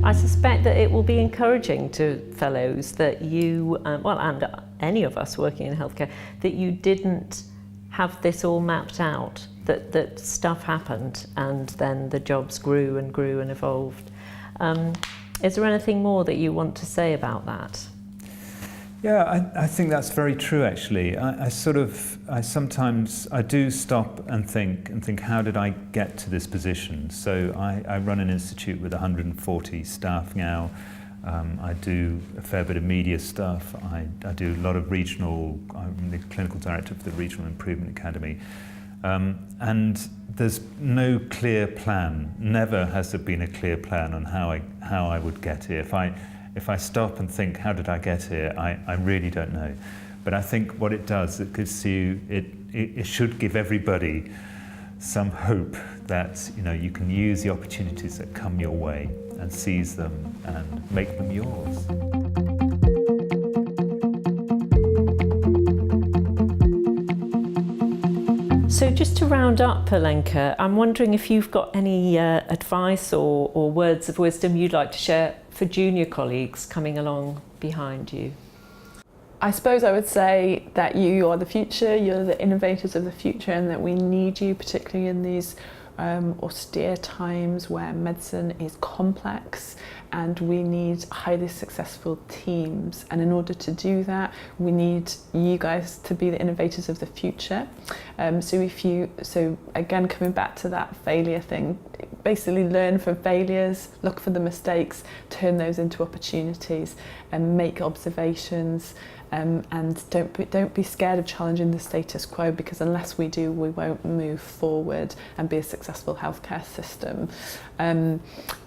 I suspect that it will be encouraging to fellows that you, well, and any of us working in healthcare, that you didn't have this all mapped out, that stuff happened and then the jobs grew and grew and evolved. Is there anything more that you want to say about that? Yeah, I think that's very true, actually. I sometimes do stop and think, how did I get to this position? So I run an institute with 140 staff now. I do a fair bit of media stuff. I do a lot of I'm the clinical director of the Regional Improvement Academy. And there's no clear plan. Never has there been a clear plan on how I would get here. If I stop and think, how did I get here, I really don't know. But I think what it does, it gives you, it should give everybody some hope that you can use the opportunities that come your way and seize them and make them yours. So just to round up, Alenka, I'm wondering if you've got any advice or words of wisdom you'd like to share for junior colleagues coming along behind you. I suppose I would say that you are the future, you're the innovators of the future, and that we need you, particularly in these austere times where medicine is complex and we need highly successful teams. And in order to do that, we need you guys to be the innovators of the future. So again, coming back to that failure thing, basically learn from failures, look for the mistakes, turn those into opportunities and make observations. And don't be scared of challenging the status quo, because unless we do, we won't move forward and be a successful healthcare system. And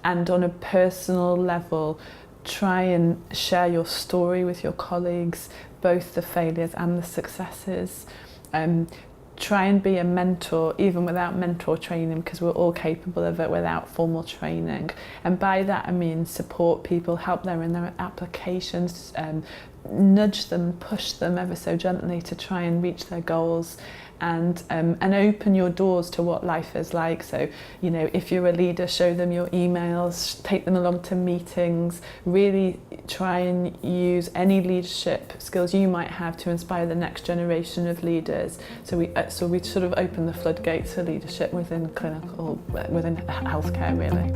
on a personal level, try and share your story with your colleagues, both the failures and the successes. Try and be a mentor, even without mentor training, because we're all capable of it without formal training. And by that I mean support people, help them in their applications, nudge them, push them ever so gently to try and reach their goals, and open your doors to what life is like. So, if you're a leader, show them your emails, take them along to meetings, really try and use any leadership skills you might have to inspire the next generation of leaders. So we sort of open the floodgates for leadership within healthcare, really.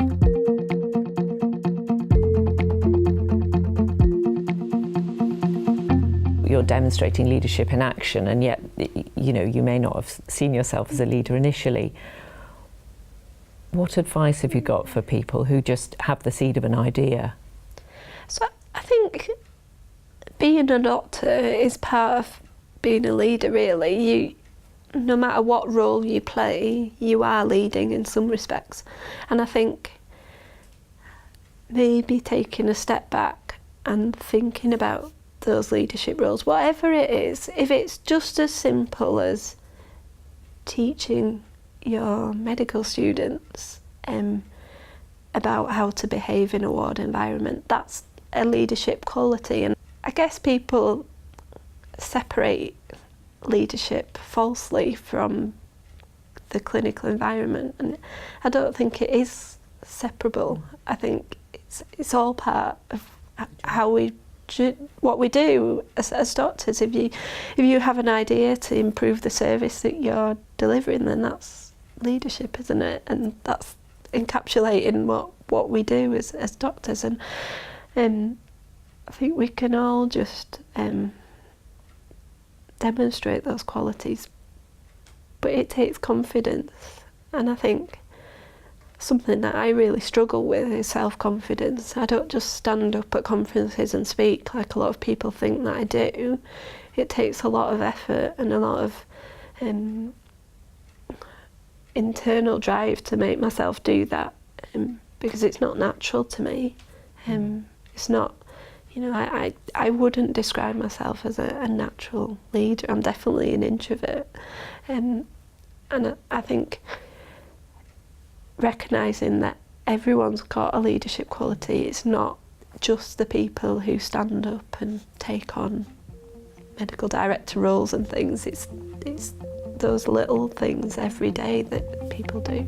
You're demonstrating leadership in action, and yet you may not have seen yourself as a leader initially. What advice have you got for people who just have the seed of an idea? So I think being a doctor is part of being a leader, really. No matter what role you play, you are leading in some respects. And I think maybe taking a step back and thinking about those leadership roles, whatever it is, if it's just as simple as teaching your medical students about how to behave in a ward environment, that's a leadership quality. And I guess people separate leadership falsely from the clinical environment, and I don't think it is separable. I think it's all part of what we do as doctors. If you have an idea to improve the service that you're delivering, then that's leadership, isn't it? And that's encapsulating what we do as doctors. And I think we can all just demonstrate those qualities, but it takes confidence. And I think something that I really struggle with is self-confidence. I don't just stand up at conferences and speak like a lot of people think that I do. It takes a lot of effort and a lot of internal drive to make myself do that, because it's not natural to me. It's not, I wouldn't describe myself as a natural leader. I'm definitely an introvert. And I think recognising that everyone's got a leadership quality. It's not just the people who stand up and take on medical director roles and things. It's those little things every day that people do.